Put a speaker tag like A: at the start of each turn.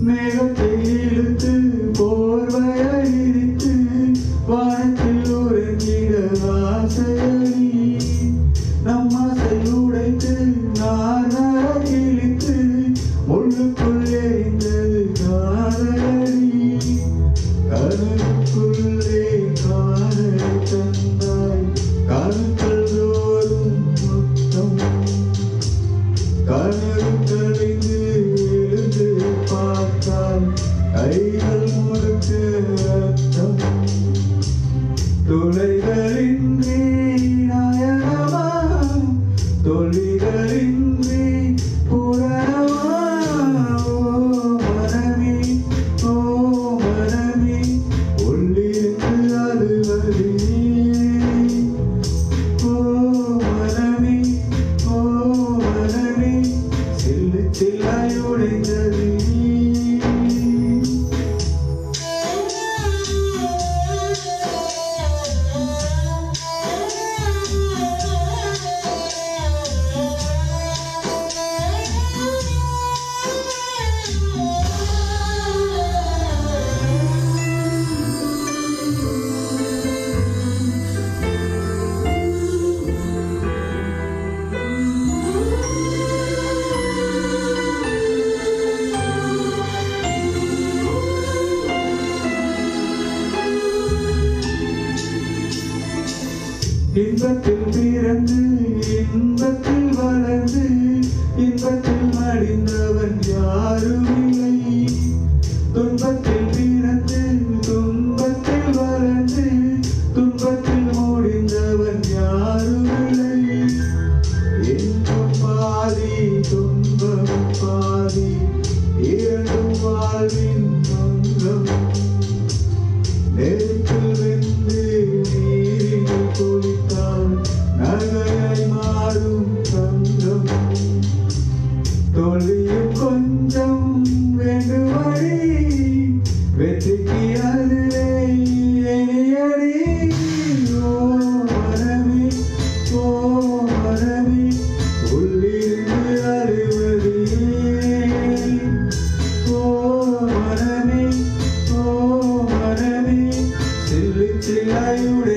A: மேகத்தை இழுத்து போர்வையை இடித்து வானத்தில் உறங்கிட ஆசையடி நம் ஆசை உடைத்து நார்வர கிழித்து உள்ளுக்குள்ளே இருந்தது காதலடி கனவுக்குள்ளே காதலை தந்தாய் கருக்கள் தோறும் மொத்தம் கனவு கலைந்து எழுந்து பார்த்தால் கைகள் முழுக்க ரத்தம் துளைகளின்றி நயனமா தொழிகளின்றி புரணமா ஓ மனமே உள்ளிருந்து அழுவதே சில்லாய் உடைந்தது இன்பத்தில் பிறந்து இன்பத்தில் வளர்ந்து இன்பத்தில் மடிந்தவன் யாரும் இல்லை துன்பத்தில் பிறந்து துன்பத்தில் வளர்ந்து துன்பத்தில் முடிந்தவன் யாரும் இல்லை இன்பம் பாதி துன்பம் பாதி இரண்டும் வாழ்வின் மங்களம் நெருப்பில் வெந்து நீரில் குளித்தால் நகையாய் மாறும் தங்கம் தோல்வியும் கொஞ்சம் வேண்டுமடி வெற்றிக்கு அதுவே இனியடி ஓ மனமே உள்ளிருந்து அழுவதே ஓ மனமே சில்லாய் உடை